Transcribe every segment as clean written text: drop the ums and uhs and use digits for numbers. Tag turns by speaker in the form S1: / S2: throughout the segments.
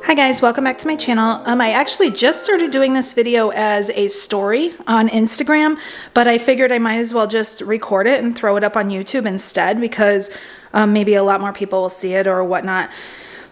S1: Hi guys, welcome back to my channel. I actually just started doing this video as a story on Instagram, but I figured I might as well just record it and throw it up on YouTube instead because maybe a lot more people will see it or whatnot.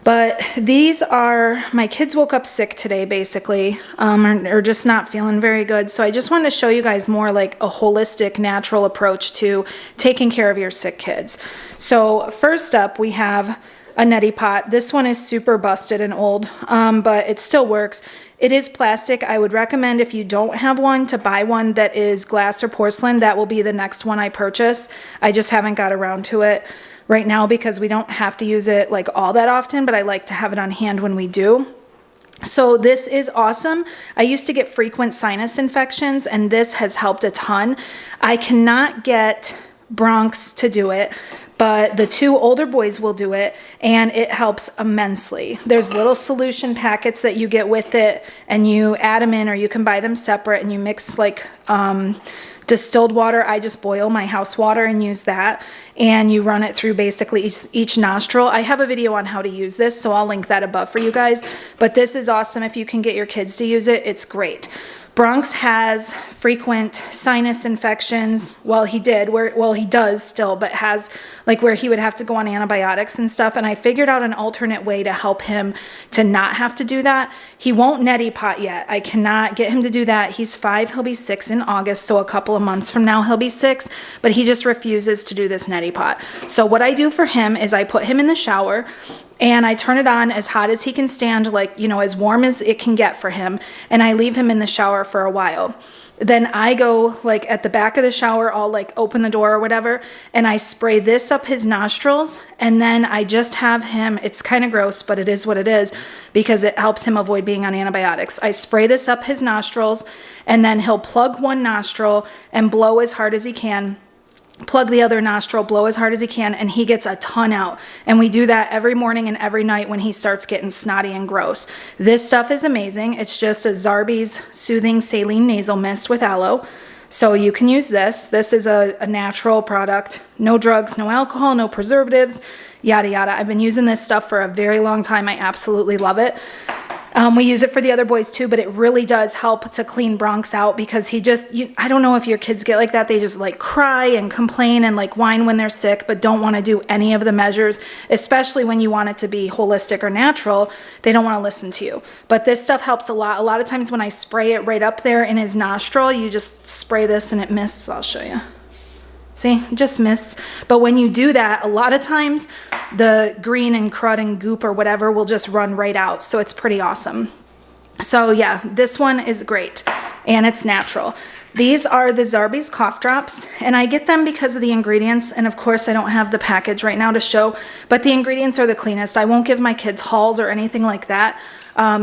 S1: But these are, my kids woke up sick today basically, or just not feeling very good. So I just wanted to show you guys more like a holistic, natural approach to taking care of your sick kids. So first up we have a neti pot. This one is super busted and old, but it still works. It is plastic. I would recommend if you don't have one to buy one that is glass or porcelain. That will be the next one I purchase. I just haven't got around to it right now because we don't have to use it like all that often, but I like to have it on hand when we do. So this is awesome. I used to get frequent sinus infections and this has helped a ton. I cannot get Bronx to do it, but the two older boys will do it and it helps immensely. There's little solution packets that you get with it and you add them in, or you can buy them separate and you mix like distilled water. I just boil my house water and use that, and you run it through basically each nostril. I have a video on how to use this, so I'll link that above for you guys, but this is awesome. If you can get your kids to use it, it's great. Bronx has frequent sinus infections. Well, he does still, but has like where he would have to go on antibiotics and stuff. And I figured out an alternate way to help him to not have to do that. He won't neti pot yet. I cannot get him to do that. He's 5, he'll be 6 in August. So a couple of months from now, he'll be 6, but he just refuses to do this neti pot. So what I do for him is I put him in the shower and I turn it on as hot as he can stand, like, you know, as warm as it can get for him. And I leave him in the shower for a while. Then I go like at the back of the shower, I'll like open the door or whatever, and I spray this up his nostrils. And then I just have him, it's kind of gross, but it is what it is because it helps him avoid being on antibiotics. I spray this up his nostrils and then he'll plug one nostril and blow as hard as he can. Plug the other nostril, blow as hard as he can, and he gets a ton out. And we do that every morning and every night when he starts getting snotty and gross. This stuff is amazing. It's just a Zarbee's Soothing Saline Nasal Mist with aloe. So you can use this. This is a natural product. No drugs, no alcohol, no preservatives, yada yada. I've been using this stuff for a very long time. I absolutely love it. We use it for the other boys too, but it really does help to clean Bronx out because he just, I don't know if your kids get like that. They just like cry and complain and like whine when they're sick, but don't want to do any of the measures, especially when you want it to be holistic or natural. They don't want to listen to you. But this stuff helps a lot. A lot of times when I spray it right up there in his nostril, you just spray this and it mists. I'll show you. See, just mists. But when you do that, a lot of times the green and crud and goop or whatever will just run right out. So it's pretty awesome. So yeah, this one is great and it's natural. These are the Zarbee's cough drops, and I get them because of the ingredients. And of course I don't have the package right now to show, but the ingredients are the cleanest. I won't give my kids hauls or anything like that.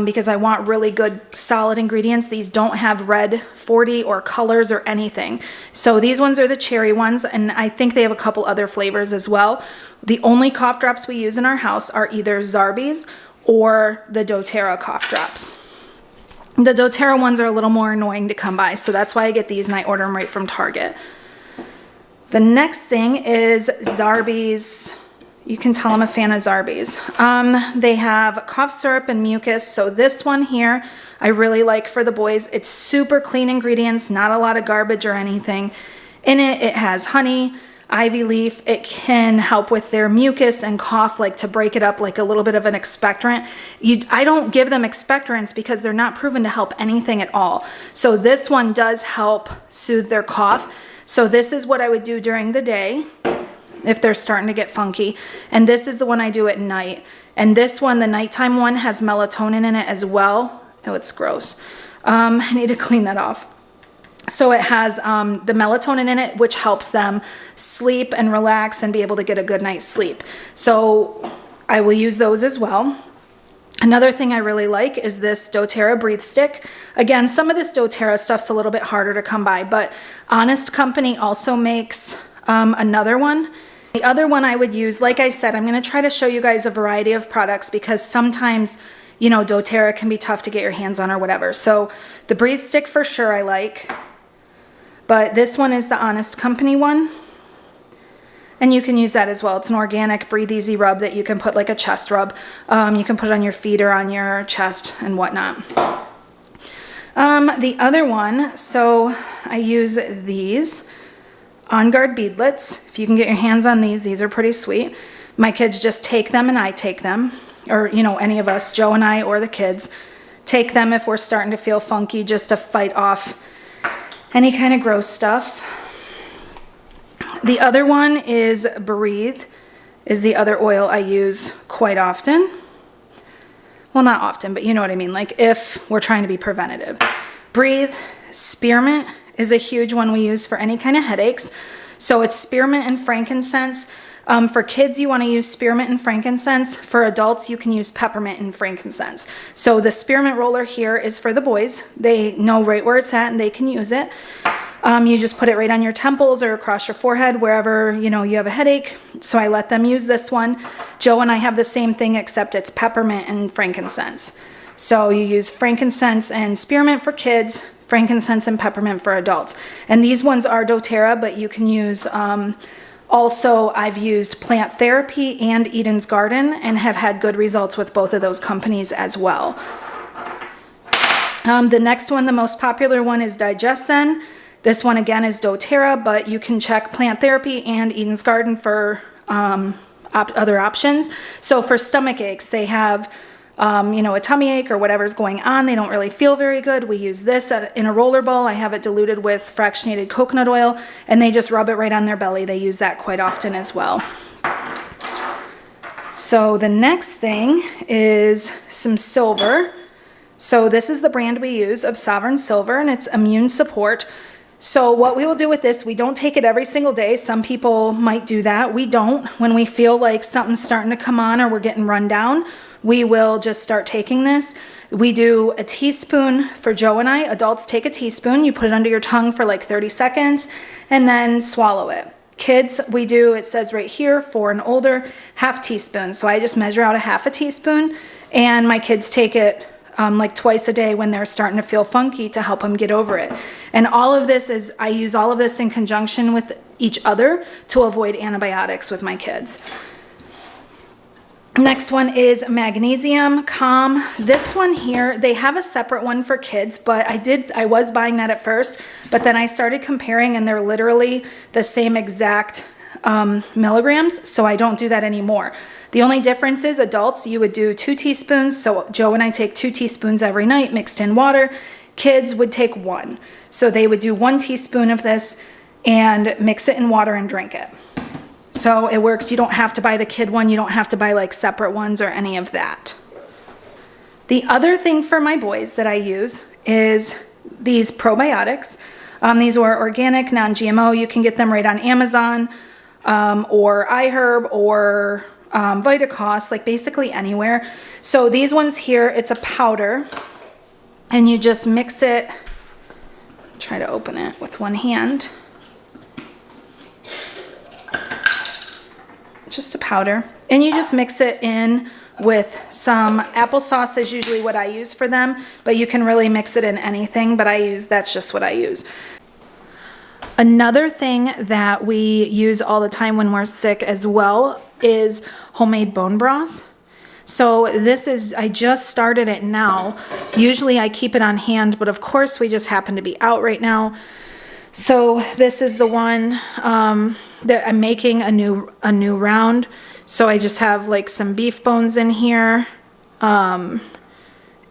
S1: Because I want really good solid ingredients. These don't have red 40 or colors or anything. So these ones are the cherry ones, and I think they have a couple other flavors as well. The only cough drops we use in our house are either Zarbee's or the doTERRA cough drops. The doTERRA ones are a little more annoying to come by, so that's why I get these and I order them right from Target. The next thing is Zarbee's. You can tell I'm a fan of Zarbee's. They have cough syrup and mucus. So this one here, I really like for the boys. It's super clean ingredients, not a lot of garbage or anything. In it, it has honey, ivy leaf. It can help with their mucus and cough, like to break it up like a little bit of an expectorant. I don't give them expectorants because they're not proven to help anything at all. So this one does help soothe their cough. So this is what I would do during the day if they're starting to get funky. And this is the one I do at night. And this one, the nighttime one, has melatonin in it as well. Oh, it's gross. I need to clean that off. So it has the melatonin in it, which helps them sleep and relax and be able to get a good night's sleep. So I will use those as well. Another thing I really like is this doTERRA Breathe Stick. Again, some of this doTERRA stuff's a little bit harder to come by, but Honest Company also makes another one. The other one I would use, like I said, I'm going to try to show you guys a variety of products because sometimes, you know, doTERRA can be tough to get your hands on or whatever. So the Breathe Stick for sure I like, but this one is the Honest Company one. and you can use that as well. It's an organic Breathe Easy rub that you can put like a chest rub. You can put it on your feet or on your chest and whatnot. The other one, so I use these On Guard beadlets. If you can get your hands on these are pretty sweet. My kids just take them and I take them, or you know, any of us, Joe and I or the kids, take them if we're starting to feel funky, just to fight off any kind of gross stuff. The other one is Breathe, is the other oil I use quite often. Well, not often, but you know what I mean, like if we're trying to be preventative. Breathe, spearmint is a huge one we use for any kind of headaches. So it's spearmint and frankincense. For kids, you want to use spearmint and frankincense. For adults, you can use peppermint and frankincense. So the spearmint roller here is for the boys. They know right where it's at and they can use it. You just put it right on your temples or across your forehead, wherever you know you have a headache. So I let them use this one. Joe and I have the same thing, except it's peppermint and frankincense. So you use frankincense and spearmint for kids, frankincense and peppermint for adults. And these ones are doTERRA, but you can use, also I've used Plant Therapy and Eden's Garden and have had good results with both of those companies as well. The next one, the most popular one, is DigestZen. This one again is doTERRA, but you can check Plant Therapy and Eden's Garden for other options. So for stomach aches, they have you know, a tummy ache or whatever's going on, they don't really feel very good. We use this in a roller ball. I have it diluted with fractionated coconut oil, and they just rub it right on their belly. They use that quite often as well. So the next thing is some silver. So this is the brand we use of Sovereign Silver, and it's immune support. So what we will do with this, we don't take it every single day. Some people might do that. We don't. When we feel like something's starting to come on or we're getting run down, we will just start taking this. We do a teaspoon for Joe and I. Adults take a teaspoon. You put it under your tongue for like 30 seconds and then swallow it. Kids, we do, it says right here, 4 and older, half teaspoon. So I just measure out a half a teaspoon, and my kids take it like twice a day when they're starting to feel funky to help them get over it. And all of this is, I use all of this in conjunction with each other to avoid antibiotics with my kids. Next one is Magnesium Calm. This one here, they have a separate one for kids, but I was buying that at first, but then I started comparing and they're literally the same exact milligrams, so I don't do that anymore. The only difference is adults, you would do 2 teaspoons. So Joe and I take 2 teaspoons every night mixed in water. Kids would take 1. So they would do 1 teaspoon of this and mix it in water and drink it. So it works. You don't have to buy the kid one. You don't have to buy like separate ones or any of that. The other thing for my boys that I use is these probiotics. These are organic, non-GMO. You can get them right on Amazon or iHerb or Vitacost, like basically anywhere. So these ones here, it's a powder, and you just mix it. Try to open it with one hand. Just a powder, and you just mix it in with some applesauce is usually what I use for them, but you can really mix it in anything, but that's just what I use. Another thing that we use all the time when we're sick as well is homemade bone broth. So this is, I just started it now. Usually I keep it on hand, but of course we just happen to be out right now. So this is the one that I'm making a new round. So I just have like some beef bones in here, and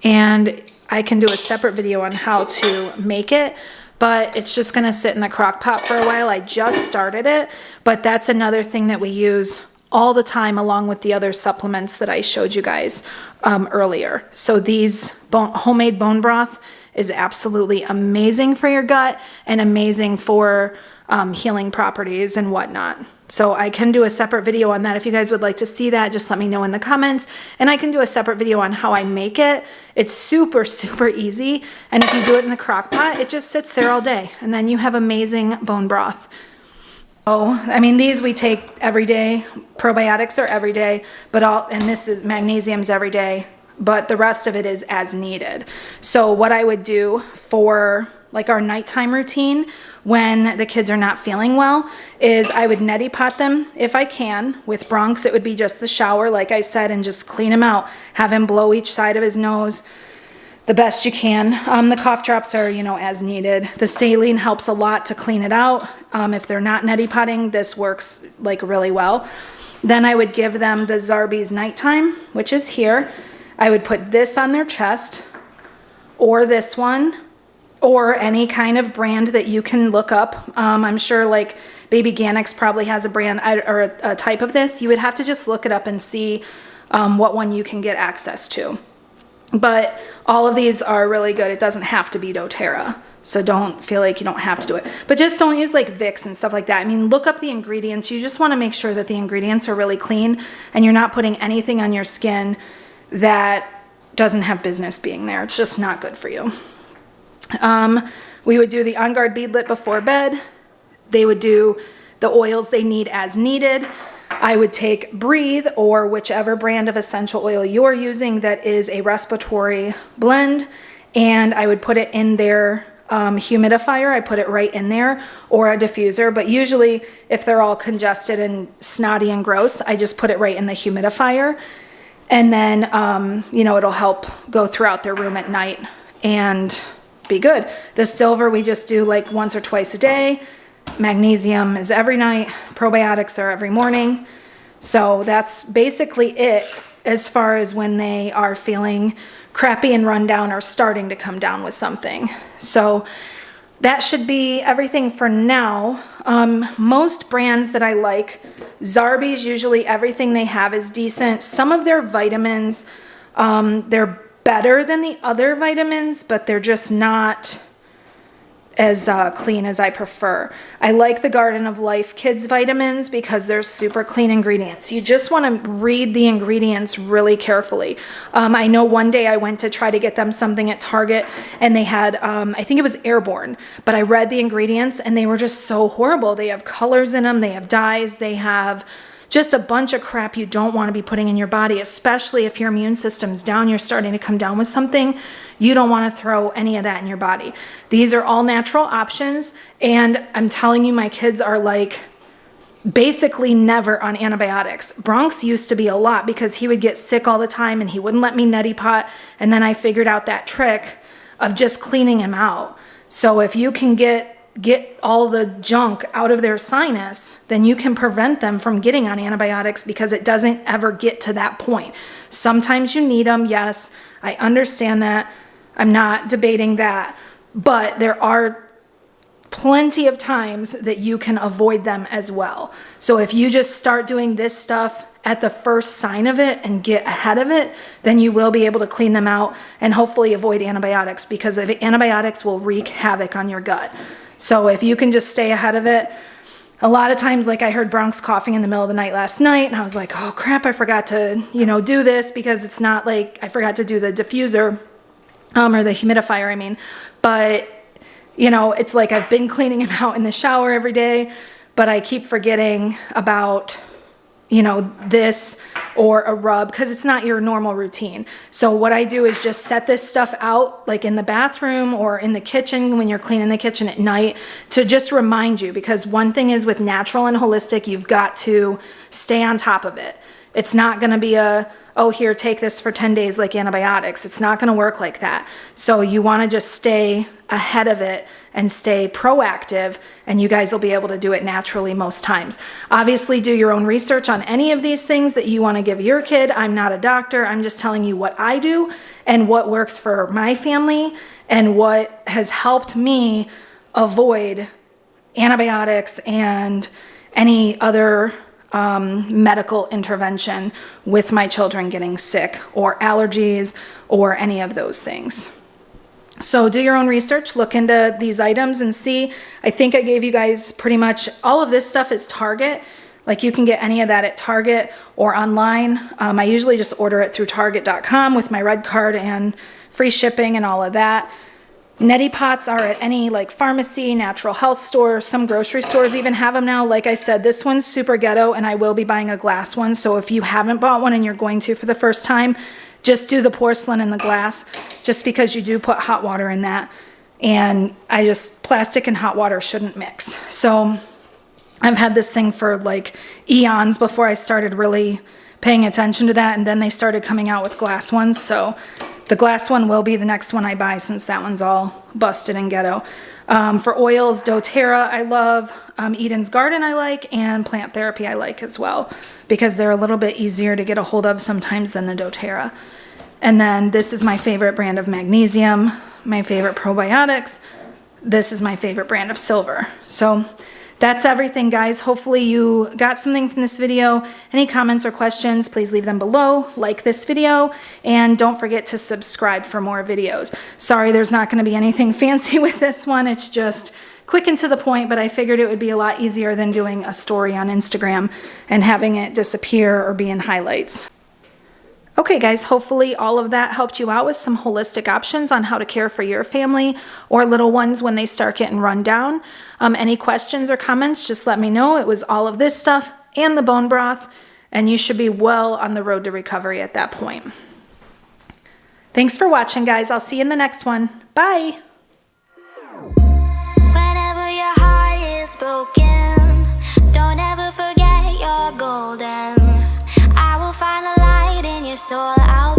S1: I can do a separate video on how to make it, but it's just gonna sit in the crock pot for a while. I just started it, but that's another thing that we use all the time along with the other supplements that I showed you guys earlier. So these homemade bone broth is absolutely amazing for your gut and amazing for healing properties and whatnot. So I can do a separate video on that. If you guys would like to see that, just let me know in the comments, and I can do a separate video on how I make it. It's super, super easy, and if you do it in the crock pot, it just sits there all day, and then you have amazing bone broth. Oh, I mean, these we take every day. Probiotics are every day, and this is magnesium's every day, but the rest of it is as needed. So what I would do for like our nighttime routine when the kids are not feeling well, is I would neti pot them if I can. With Bronx, it would be just the shower, like I said, and just clean him out. Have him blow each side of his nose the best you can. The cough drops are, as needed. The saline helps a lot to clean it out. If they're not neti potting, this works like really well. Then I would give them the Zarbee's nighttime, which is here. I would put this on their chest, or this one, or any kind of brand that you can look up. I'm sure like Baby Ganix probably has a brand or a type of this. You would have to just look it up and see what one you can get access to. But all of these are really good. It doesn't have to be doTERRA, so don't feel like you don't have to do it. But just don't use like Vicks and stuff like that. I mean, look up the ingredients. You just want to make sure that the ingredients are really clean and you're not putting anything on your skin that doesn't have business being there. It's just not good for you. We would do the On Guard beadlet before bed. They would do the oils they need as needed. I would take Breathe or whichever brand of essential oil you're using that is a respiratory blend, and I would put it in their humidifier. I put it right in there, or a diffuser, but usually if they're all congested and snotty and gross, I just put it right in the humidifier, and then it'll help go throughout their room at night and be good. The silver we just do like once or twice a day. Magnesium is every night. Probiotics are every morning. So that's basically it as far as when they are feeling crappy and run down or starting to come down with something. So that should be everything for now. Most brands that I like, Zarbee's, usually everything they have is decent. Some of their vitamins, they're better than the other vitamins, but they're just not as clean as I prefer. I like the Garden of Life Kids vitamins because they're super clean ingredients. You just want to read the ingredients really carefully. I know one day I went to try to get them something at Target and they had, I think it was Airborne, but I read the ingredients and they were just so horrible. They have colors in them, they have dyes, they have just a bunch of crap you don't want to be putting in your body, especially if your immune system's down, you're starting to come down with something. You don't want to throw any of that in your body. These are all natural options, and I'm telling you, my kids are like basically never on antibiotics. Bronx used to be a lot because he would get sick all the time and he wouldn't let me neti pot, and then I figured out that trick of just cleaning him out. So if you can get all the junk out of their sinus, then you can prevent them from getting on antibiotics because it doesn't ever get to that point. Sometimes you need them, yes, I understand that. I'm not debating that, but there are plenty of times that you can avoid them as well. So if you just start doing this stuff at the first sign of it and get ahead of it, then you will be able to clean them out and hopefully avoid antibiotics, because antibiotics will wreak havoc on your gut. So if you can just stay ahead of it, a lot of times, like I heard Bronx coughing in the middle of the night last night, and I was like, oh crap, I forgot to, do this, because it's not like I forgot to do the diffuser, or the humidifier, I mean. But, it's like I've been cleaning him out in the shower every day, but I keep forgetting about, this or a rub, because it's not your normal routine. So what I do is just set this stuff out like in the bathroom or in the kitchen when you're cleaning the kitchen at night, to just remind you, because one thing is with natural and holistic, you've got to stay on top of it. It's not going to be oh, here, take this for 10 days like antibiotics. It's not going to work like that. So you want to just stay ahead of it and stay proactive, and you guys will be able to do it naturally most times. Obviously, do your own research on any of these things that you want to give your kid. I'm not a doctor. I'm just telling you what I do and what works for my family and what has helped me avoid antibiotics and any other medical intervention with my children getting sick or allergies or any of those things. So do your own research, look into these items and see. I think I gave you guys pretty much all of this stuff is Target. Like you can get any of that at Target or online. I usually just order it through Target.com with my red card and free shipping and all of that. Neti pots are at any like pharmacy, natural health store, some grocery stores even have them now. Like I said, this one's super ghetto, and I will be buying a glass one. So if you haven't bought one and you're going to for the first time, just do the porcelain and the glass, just because you do put hot water in that. and plastic and hot water shouldn't mix. So I've had this thing for like eons before I started really paying attention to that, and then they started coming out with glass ones. So the glass one will be the next one I buy, since that one's all busted and ghetto. For oils, doTERRA I love, Eden's Garden I like, and Plant Therapy I like as well, because they're a little bit easier to get a hold of sometimes than the doTERRA. And then this is my favorite brand of magnesium, my favorite probiotics. This is my favorite brand of silver. So that's everything, guys. Hopefully you got something from this video. Any comments or questions, please leave them below. Like this video, and don't forget to subscribe for more videos. Sorry, there's not going to be anything fancy with this one. It's just quick and to the point, but I figured it would be a lot easier than doing a story on Instagram and having it disappear or be in highlights. Okay guys, hopefully all of that helped you out with some holistic options on how to care for your family or little ones when they start getting run down. Any questions or comments, just let me know. It was all of this stuff and the bone broth, and you should be well on the road to recovery at that point. Thanks for watching, guys. I'll see you in the next one. Bye!
S2: Whenever your heart is broken, don't ever forget you're golden. I will find the light in your soul. I'll